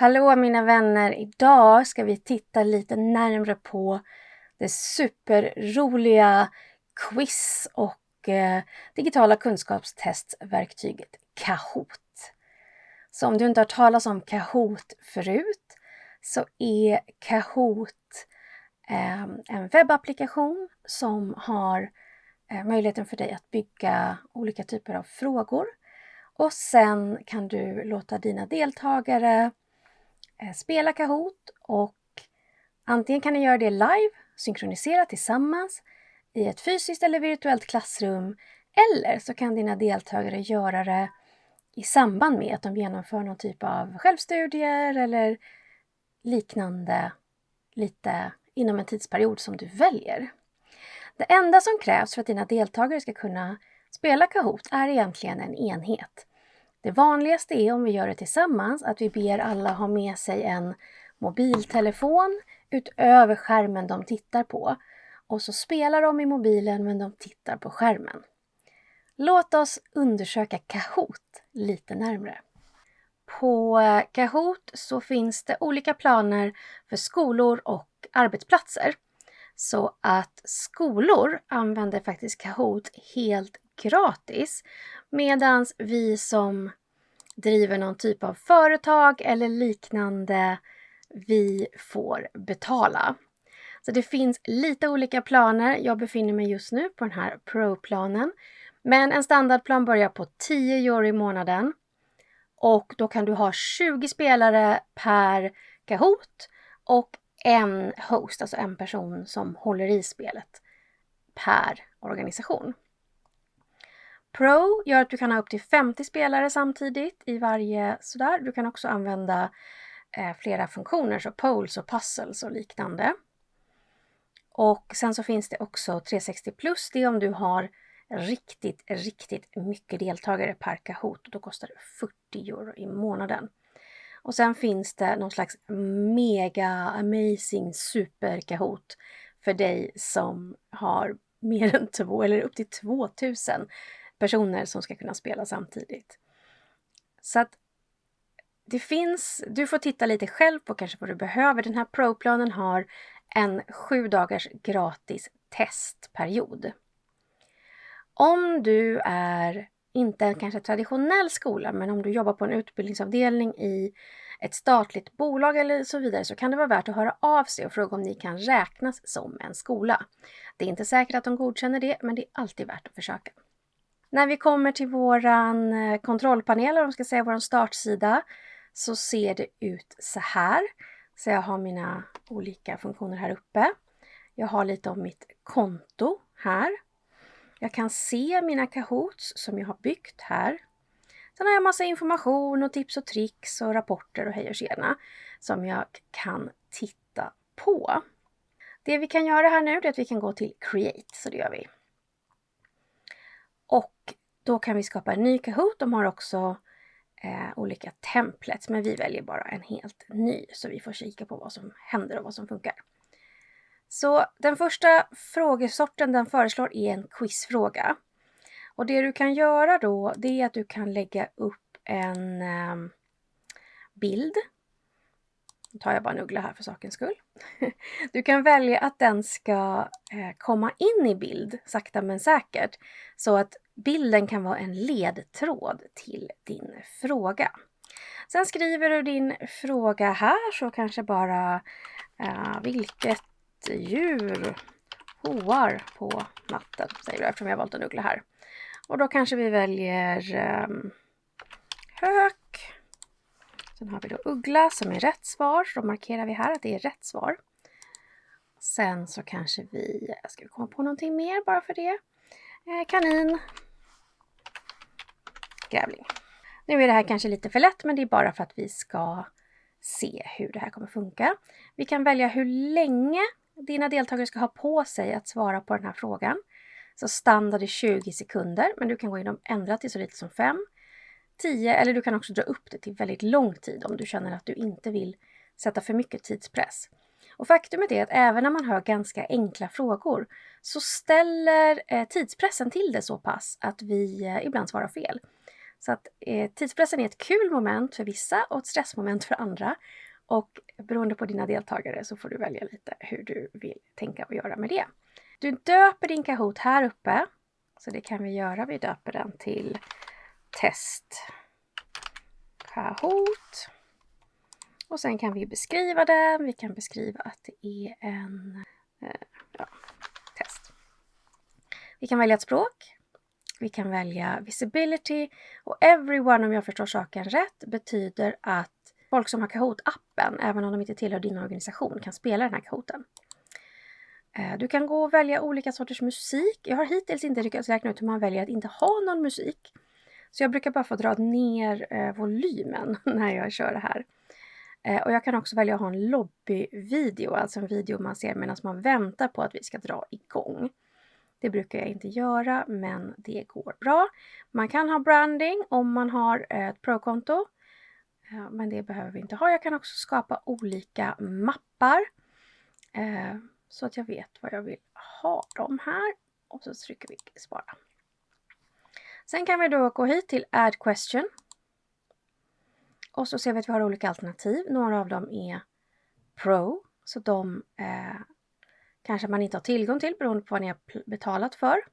Hallå mina vänner, idag ska vi titta lite närmare på det superroliga quiz och digitala kunskapstestverktyget Kahoot. Så om du inte har talat om Kahoot förut så är Kahoot en webbapplikation som har möjligheten för dig att bygga olika typer av frågor. Och sen kan du låta dina deltagare spela Kahoot och antingen kan ni göra det live, synkronisera tillsammans i ett fysiskt eller virtuellt klassrum, eller så kan dina deltagare göra det i samband med att de genomför någon typ av självstudier eller liknande lite inom en tidsperiod som du väljer. Det enda som krävs för att dina deltagare ska kunna spela Kahoot är egentligen en enhet. Det vanligaste är om vi gör det tillsammans att vi ber alla ha med sig en mobiltelefon utöver skärmen de tittar på. Och så spelar de i mobilen men de tittar på skärmen. Låt oss undersöka Kahoot lite närmare. På Kahoot så finns det olika planer för skolor och arbetsplatser. Så att skolor använder faktiskt Kahoot helt gratis. Medan vi som driver någon typ av företag eller liknande, vi får betala. Så det finns lite olika planer. Jag befinner mig just nu på den här Pro-planen. Men en standardplan börjar på 10 euro i månaden. Och då kan du ha 20 spelare per Kahoot och en host, alltså en person som håller i spelet per organisation. Pro gör att du kan ha upp till 50 spelare samtidigt i varje sådär. Du kan också använda flera funktioner, så polls och puzzles och liknande. Och sen så finns det också 360 plus, det är om du har riktigt mycket deltagare per Kahoot. Då kostar det 40 euro i månaden. Och sen finns det någon slags mega amazing super Kahoot för dig som har mer än 2 eller upp till 2000 personer som ska kunna spela samtidigt. Så att det finns, du får titta lite själv på kanske vad du behöver. Den här Pro-planen har en 7 dagars gratis testperiod. Om du är inte en kanske traditionell skola, men om du jobbar på en utbildningsavdelning i ett statligt bolag eller så vidare, så kan det vara värt att höra av sig och fråga om ni kan räknas som en skola. Det är inte säkert att de godkänner det, men det är alltid värt att försöka. När vi kommer till våran kontrollpanel, eller om ska säga våran startsida, så ser det ut så här. Så jag har mina olika funktioner här uppe. Jag har lite om mitt konto här. Jag kan se mina Kahoots som jag har byggt här. Sen har jag massa information och tips och tricks och rapporter och hej och tjena som jag kan titta på. Det vi kan göra här nu är att vi kan gå till Create, så det gör vi. Och då kan vi skapa en ny Kahoot. De har också olika templates, men vi väljer bara en helt ny så vi får kika på vad som händer och vad som funkar. Så den första frågesorten den föreslår är en quizfråga. Och det du kan göra då, det är att du kan lägga upp en bild. Nu tar jag bara en uggla här för sakens skull. Du kan välja att den ska komma in i bild sakta men säkert. Så att bilden kan vara en ledtråd till din fråga. Sen skriver du din fråga här, så kanske bara vilket djur hoar på natten, säger du, eftersom jag har valt en uggla här. Och då kanske vi väljer hök. Sen har vi då uggla som är rätt svar, så då markerar vi här att det är rätt svar. Sen så kanske ska vi komma på någonting mer bara för det. Kanin. Grävling. Nu är det här kanske lite för lätt, men det är bara för att vi ska se hur det här kommer funka. Vi kan välja hur länge dina deltagare ska ha på sig att svara på den här frågan. Så standard är 20 sekunder, men du kan gå in och ändra till så lite som 5, 10, eller du kan också dra upp det till väldigt lång tid om du känner att du inte vill sätta för mycket tidspress. Och faktumet är att även när man hör ganska enkla frågor så ställer tidspressen till det så pass att vi ibland svarar fel. Så att tidspressen är ett kul moment för vissa och ett stressmoment för andra. Och beroende på dina deltagare så får du välja lite hur du vill tänka och göra med det. Du döper din Kahoot här uppe. Så det kan vi göra. Vi döper den till test Kahoot. Och sen kan vi beskriva den. Vi kan beskriva att det är en test. Vi kan välja ett språk. Vi kan välja visibility. Och everyone, om jag förstår saken rätt, betyder att folk som har Kahoot-appen, även om de inte tillhör din organisation, kan spela den här Kahooten. Du kan gå och välja olika sorters musik. Jag har hittills inte lyckats räkna ut hur man väljer att inte ha någon musik. Så jag brukar bara få dra ner volymen när jag kör det här. Och jag kan också välja att ha en lobbyvideo, alltså en video man ser medan man väntar på att vi ska dra igång. Det brukar jag inte göra, men det går bra. Man kan ha branding om man har ett pro-konto. Men det behöver vi inte ha. Jag kan också skapa olika mappar. Så att jag vet vad jag vill ha dem här. Och så trycker vi spara. Sen kan vi då gå hit till add question. Och så ser vi att vi har olika alternativ. Några av dem är pro. Så de kanske man inte har tillgång till beroende på vad ni har betalat för.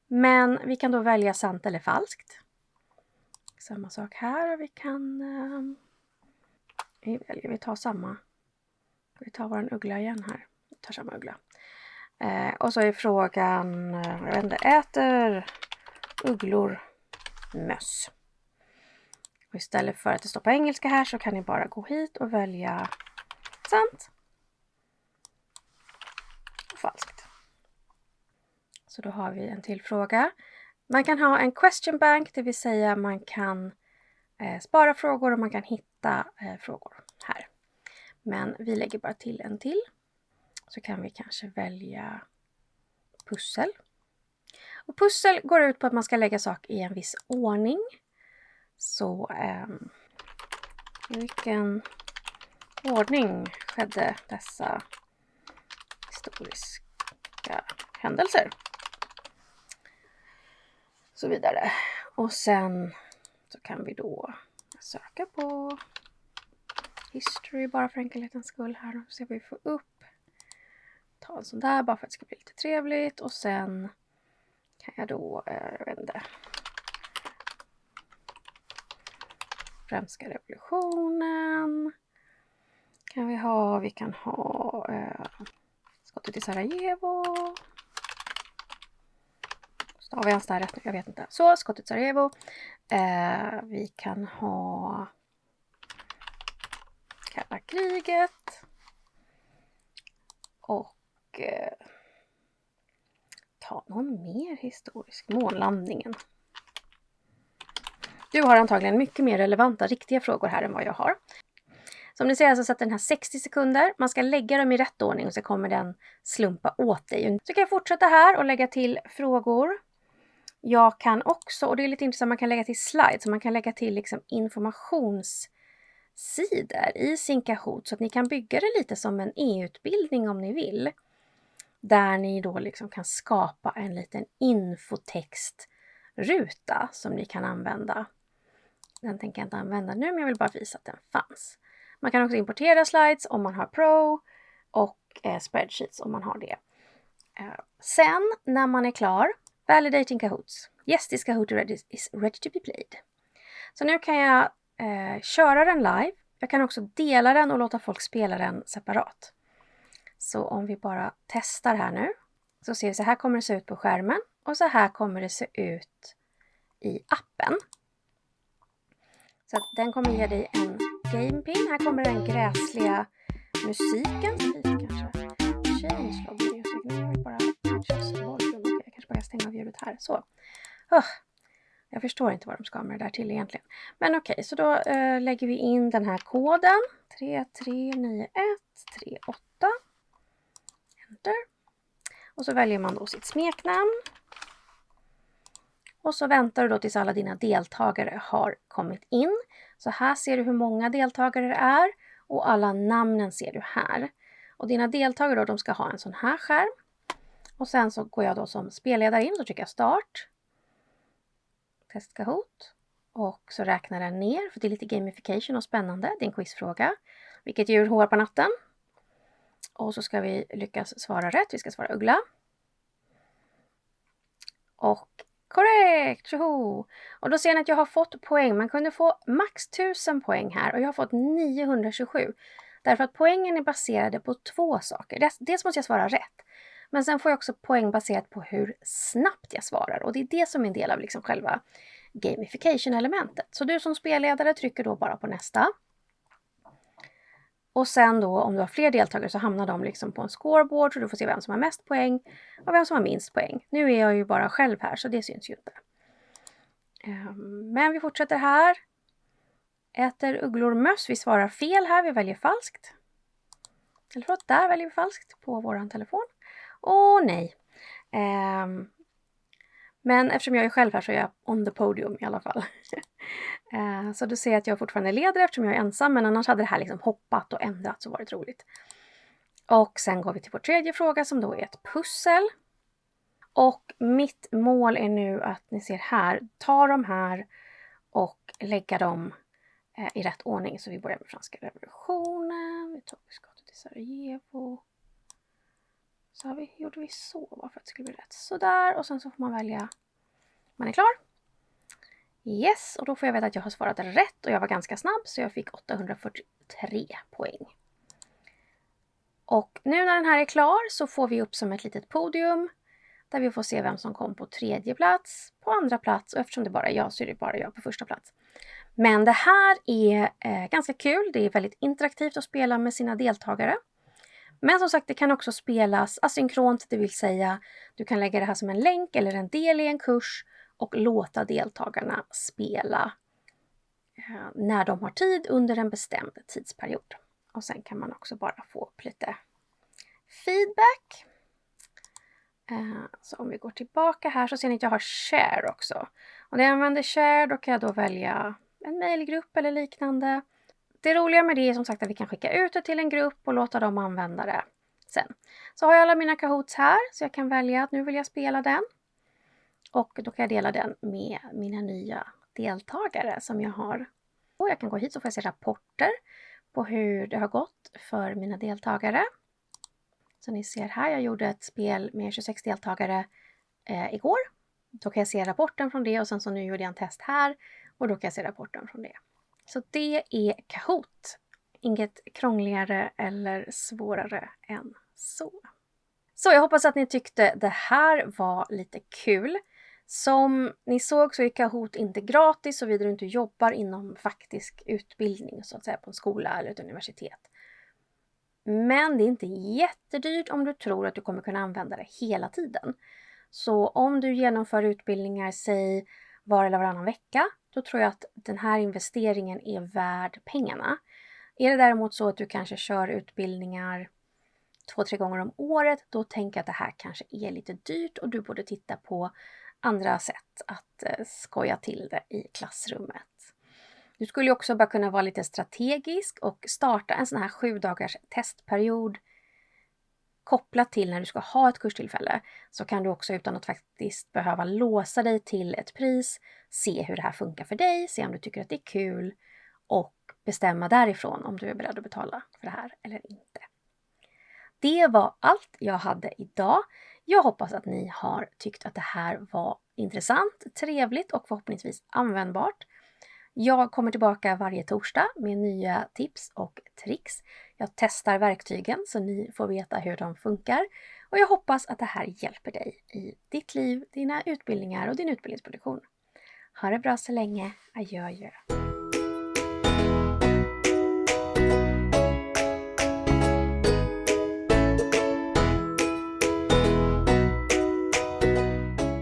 Men vi kan då välja sant eller falskt. Samma sak här. Vi kan... vi tar samma. Vi tar vår uggla igen här. Vi tar samma uggla. Och så är frågan... Jag vet inte, äter ugglor möss? Och istället för att det står på engelska här så kan ni bara gå hit och välja sant och falskt. Så då har vi en till fråga. Man kan ha en question bank, det vill säga man kan spara frågor och man kan hitta frågor här. Men vi lägger bara till en till. Så kan vi kanske välja pussel. Och pussel går ut på att man ska lägga saker i en viss ordning. Så i vilken ordning skedde dessa historiska händelser? Så vidare. Och sen så kan vi då söka på history bara för enkelhetens skull här. Så ser vi får upp. Ta en sån där bara för att det ska bli lite trevligt. Och sen kan jag då, jag vet inte. Franska revolutionen. Vi kan ha skottet i Sarajevo. Stavar jag ens där rätt nu? Jag vet inte. Så, skottet i Sarajevo. Vi kan ha kalla kriget. Och ta någon mer historisk. Månlandningen. Du har antagligen mycket mer relevanta, riktiga frågor här än vad jag har. Som ni ser så sätter den här 60 sekunder. Man ska lägga dem i rätt ordning och så kommer den slumpa åt dig. Så kan jag fortsätta här och lägga till frågor. Jag kan också, och det är lite intressant, man kan lägga till slides. Man kan lägga till liksom informationssidor i sin Kahoot. Så att ni kan bygga det lite som en e-utbildning om ni vill. Där ni då liksom kan skapa en liten infotextruta som ni kan använda. Den tänker jag inte använda nu, men jag vill bara visa att den fanns. Man kan också importera slides om man har Pro och spreadsheets om man har det. Sen när man är klar, validating Kahoots. Yes, this Kahoot is ready to be played. Så nu kan jag köra den live. Jag kan också dela den och låta folk spela den separat. Så om vi bara testar här nu. Så ser vi så här kommer det se ut på skärmen. Och så här kommer det se ut i appen. Så att den kommer ge dig en gamepin. Här kommer den gräsliga musiken. Så lite kanske. Change log music. Nu är det bara just volume. Okej, jag kanske bara stänga av ljudet här. Så. Jag förstår inte vad de ska med det där till egentligen. Men okej, så då lägger vi in den här koden. 3391338. Enter. Och så väljer man då sitt smeknamn. Och så väntar du då tills alla dina deltagare har kommit in. Så här ser du hur många deltagare det är. Och alla namnen ser du här. Och dina deltagare då, de ska ha en sån här skärm. Och sen så går jag då som spelledare in och trycker start. Test Kahoot. Och så räknar den ner, för det är lite gamification och spännande. Det är en quizfråga. Vilket djur hår på natten? Och så ska vi lyckas svara rätt. Vi ska svara uggla. Och korrekt! Tjoho! Och då ser ni att jag har fått poäng. Man kunde få max 1000 poäng här och jag har fått 927. Därför att poängen är baserade på 2 saker. Dels måste jag svara rätt. Men sen får jag också poäng baserat på hur snabbt jag svarar. Och det är det som är en del av liksom själva gamification-elementet. Så du som spelledare trycker då bara på nästa. Och sen då om du har fler deltagare så hamnar de liksom på en scoreboard så du får se vem som har mest poäng och vem som har minst poäng. Nu är jag ju bara själv här så det syns ju inte. Men vi fortsätter här. Äter ugglor möss? Vi svarar fel här, vi väljer falskt. Eller förlåt, där väljer vi falskt på våran telefon. Åh nej. Men eftersom jag är själv här så är jag on the podium i alla fall. Så du ser att jag fortfarande leder eftersom jag är ensam. Men annars hade det här liksom hoppat och ändrat så varit roligt. Och sen går vi till vår tredje fråga som då är ett pussel. Och mitt mål är nu att ni ser här. Ta de här och lägga dem i rätt ordning. Så vi börjar med franska revolutionen. Vi tar skottet till Sarajevo. Så gjorde vi så bara för att det skulle bli rätt. Sådär. Och sen så får man välja. Man är klar. Yes, och då får jag veta att jag har svarat rätt och jag var ganska snabb så jag fick 843 poäng. Och nu när den här är klar så får vi upp som ett litet podium där vi får se vem som kom på 3:e plats, på 2:a plats och eftersom det bara är jag så är det bara jag på 1:a plats. Men det här är ganska kul, det är väldigt interaktivt att spela med sina deltagare. Men som sagt det kan också spelas asynkront, det vill säga du kan lägga det här som en länk eller en del i en kurs och låta deltagarna spela när de har tid under en bestämd tidsperiod. Och sen kan man också bara få upp lite feedback. Så om vi går tillbaka här så ser ni att jag har share också. Och när jag använder share då kan jag då välja en mailgrupp eller liknande. Det roliga med det är som sagt att vi kan skicka ut det till en grupp och låta dem använda det sen. Så har jag alla mina Kahoots här så jag kan välja att nu vill jag spela den. Och då kan jag dela den med mina nya deltagare som jag har. Och jag kan gå hit så får jag se rapporter på hur det har gått för mina deltagare. Så ni ser här, jag gjorde ett spel med 26 deltagare igår. Då kan jag se rapporten från det och sen så nu gjorde jag en test här och då kan jag se rapporten från det. Så det är Kahoot. Inget krångligare eller svårare än så. Så jag hoppas att ni tyckte det här var lite kul. Som ni såg så är Kahoot inte gratis såvida du inte jobbar inom faktisk utbildning så att säga på en skola eller ett universitet. Men det är inte jättedyrt om du tror att du kommer kunna använda det hela tiden. Så om du genomför utbildningar, säg var eller varannan vecka, då tror jag att den här investeringen är värd pengarna. Är det däremot så att du kanske kör utbildningar 2-3 gånger om året, då tänker jag att det här kanske är lite dyrt och du borde titta på andra sätt att skoja till det i klassrummet. Du skulle också bara kunna vara lite strategisk och starta en sån här 7 dagars testperiod kopplat till när du ska ha ett kurstillfälle. Så kan du också utan att faktiskt behöva låsa dig till ett pris se hur det här funkar för dig, se om du tycker att det är kul och bestämma därifrån om du är beredd att betala för det här eller inte. Det var allt jag hade idag. Jag hoppas att ni har tyckt att det här var intressant, trevligt och förhoppningsvis användbart. Jag kommer tillbaka varje torsdag med nya tips och tricks. Jag testar verktygen så ni får veta hur de funkar. Och jag hoppas att det här hjälper dig i ditt liv, dina utbildningar och din utbildningsproduktion. Ha det bra så länge. Adjö, adjö.